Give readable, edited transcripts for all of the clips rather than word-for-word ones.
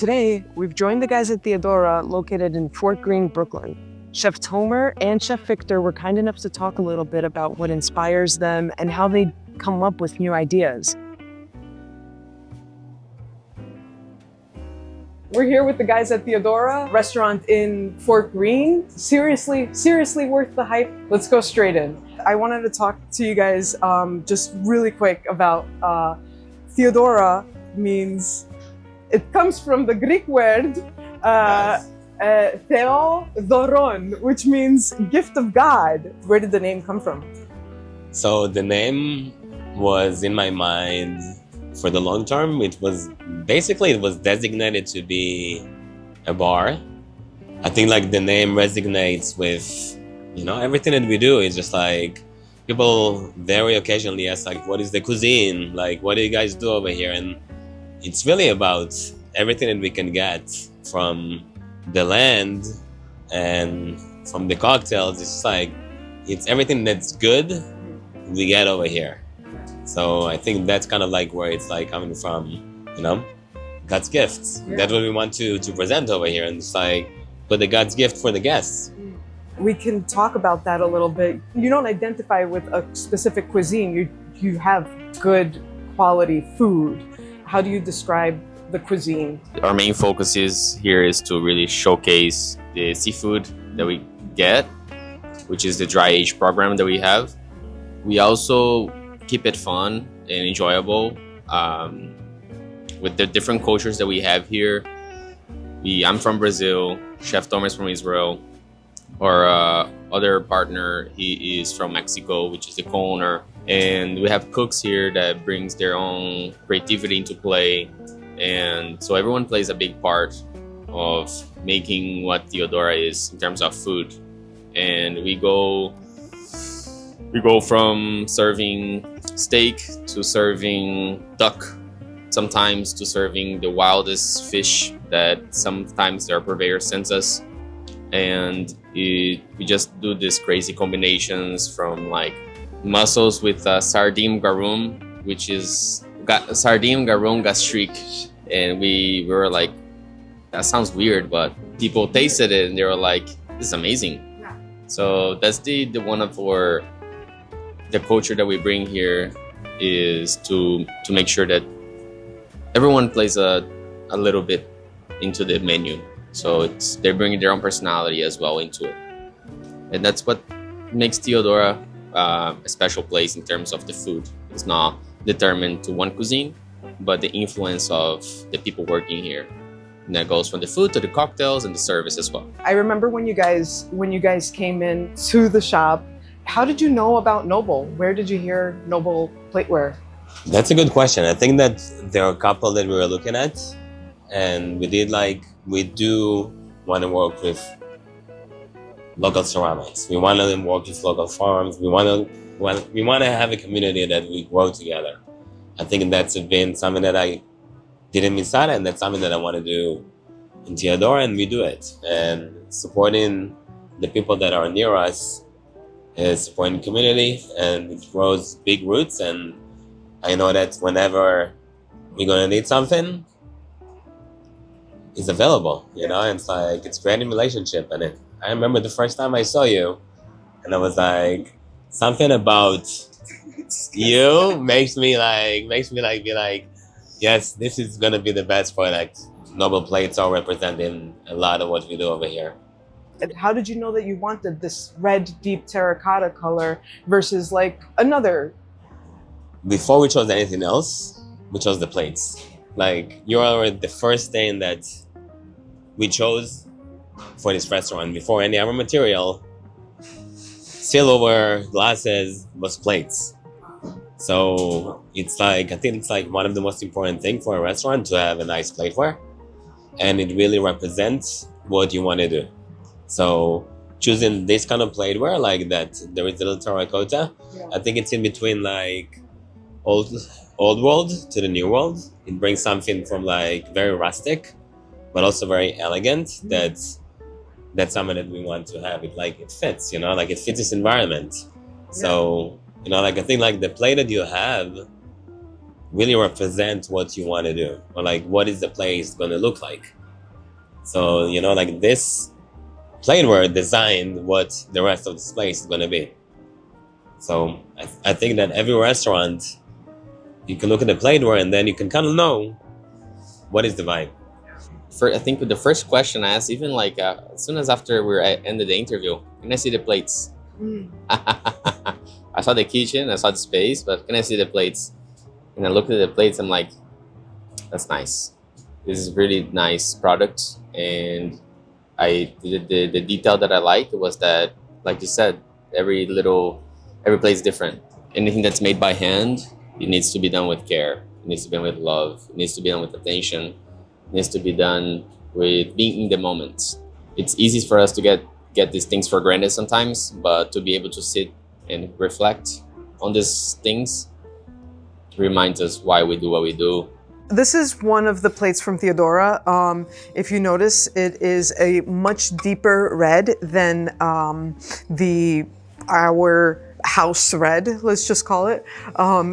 Today, we've joined the guys at Theodora, located in Forte Greene, Brooklyn. Chef Tomer and Chef Victor were kind enough to talk a little bit about what inspires them and how they come up with new ideas. We're here with the guys at Theodora, restaurant in Forte Greene. Seriously worth the hype. Let's go straight in. I wanted to talk to you guys just really quick about Theodora means, it comes from the Greek word Theodoron, which means gift of God. Where did the name come from? So the name was in my mind for the long term. It was designated to be a bar. I think like the name resonates with, everything that we do. Is just like people very occasionally ask like, what is the cuisine? Like, what do you guys do over here? And it's really about everything that we can get from the land and from the cocktails. It's like, it's everything that's good we get over here. So I think that's kind of like where it's like coming from, God's gifts. Yeah. That's what we want to present over here. And it's like, put the God's gift for the guests. We can talk about that a little bit. You don't identify with a specific cuisine. You have good quality food. How do you describe the cuisine? Our main focus is to really showcase the seafood that we get, which is the dry age program that we have. We also keep it fun and enjoyable with the different cultures that we have here. I'm from Brazil, Chef Thomas from Israel. Our other partner, he is from Mexico, which is the co-owner. And we have cooks here that brings their own creativity into play. And so everyone plays a big part of making what Theodora is in terms of food. And we go from serving steak to serving duck, sometimes to serving the wildest fish that sometimes our purveyor sends us. And we just do these crazy combinations from like mussels with sardine garum, which is sardine garum gastrique. And we were like, that sounds weird, but people tasted it and they were like, this is amazing. Yeah. So that's the one of the culture that we bring here, is to make sure that everyone plays a little bit into the menu. So they're bringing their own personality as well into it. And that's what makes Theodora a special place in terms of the food. It's not determined to one cuisine, but the influence of the people working here. And that goes from the food to the cocktails and the service as well. I remember when you guys came in to the shop, how did you know about Noble? Where did you hear Noble Plateware? That's a good question. I think that there are a couple that we were looking at, and we do want to work with local ceramics. We want to work with local farms. We want to have a community that we grow together. I think that's been something that I did in Misada, and that's something that I want to do in Theodora, and we do it. And supporting the people that are near us is supporting community, and it grows big roots. And I know that whenever we're going to need something, it's available, and it's like, it's creating relationship. And I remember the first time I saw you, and I was like, something about you makes me be like, yes, this is gonna be the best product. Noble plates are representing a lot of what we do over here. And how did you know that you wanted this red, deep terracotta color versus like another? Before we chose anything else, we chose the plates. Like, you are the first thing that we chose for this restaurant. Before any other material, silverware, glasses, was plates. So it's like, I think it's like one of the most important things for a restaurant to have a nice plateware, and it really represents what you want to do. So choosing this kind of plateware like that, there is a little terracotta. Yeah. I think it's in between like old world to the new world. It brings something from like very rustic, but also very elegant. Mm-hmm. That's something that we want to have. It fits, like it fits this environment. Yeah. So, I think like the plate that you have really represent what you want to do, or like what is the place going to look like. So, you know, like this plateware designed what the rest of this place is going to be. So I think that every restaurant, you can look at the plateware and then you can kind of know what is the vibe. I think with the first question I asked, even like as soon as after ended the interview, can I see the plates? I saw the kitchen, I saw the space, but can I see the plates? And I looked at the plates, I'm like, that's nice. This is really nice product. And the detail that I liked was that, like you said, every plate is different. Anything that's made by hand, it needs to be done with care. It needs to be done with love. It needs to be done with attention. It needs to be done with being in the moment. It's easy for us to get these things for granted sometimes, but to be able to sit and reflect on these things reminds us why we do what we do. This is one of the plates from Theodora. If you notice, it is a much deeper red than our house red, let's just call it.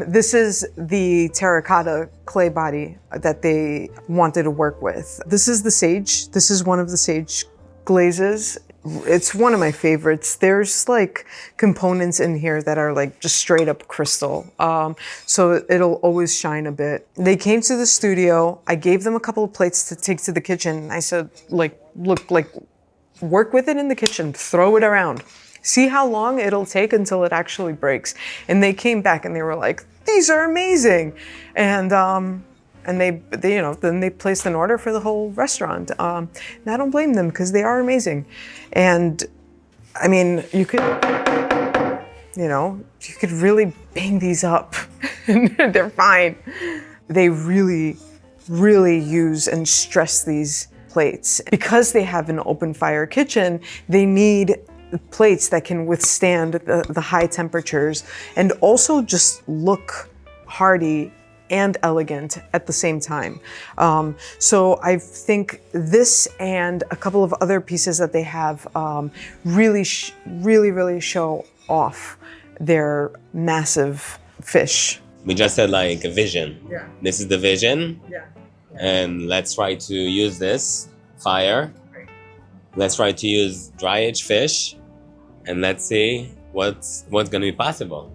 This is the terracotta clay body that they wanted to work with. This is the sage. This is one of the sage glazes. It's one of my favorites. There's like components in here that are like just straight up crystal. So it'll always shine a bit. They came to the studio. I gave them a couple of plates to take to the kitchen. I said, like, look, like, work with it in the kitchen, throw it around. See how long it'll take until it actually breaks. And they came back and they were like, these are amazing. And they you know, then they placed an order for the whole restaurant. And I don't blame them because they are amazing. And I mean, you could really bang these up and they're fine. They really, really use and stress these plates. Because they have an open fire kitchen, they need plates that can withstand the high temperatures and also just look hardy and elegant at the same time. So I think this and a couple of other pieces that they have really show off their massive fish. We just said like a vision. Yeah. This is the vision. Yeah. And let's try to use this fire. Right. Let's try to use dry aged fish, and let's see what's going to be possible.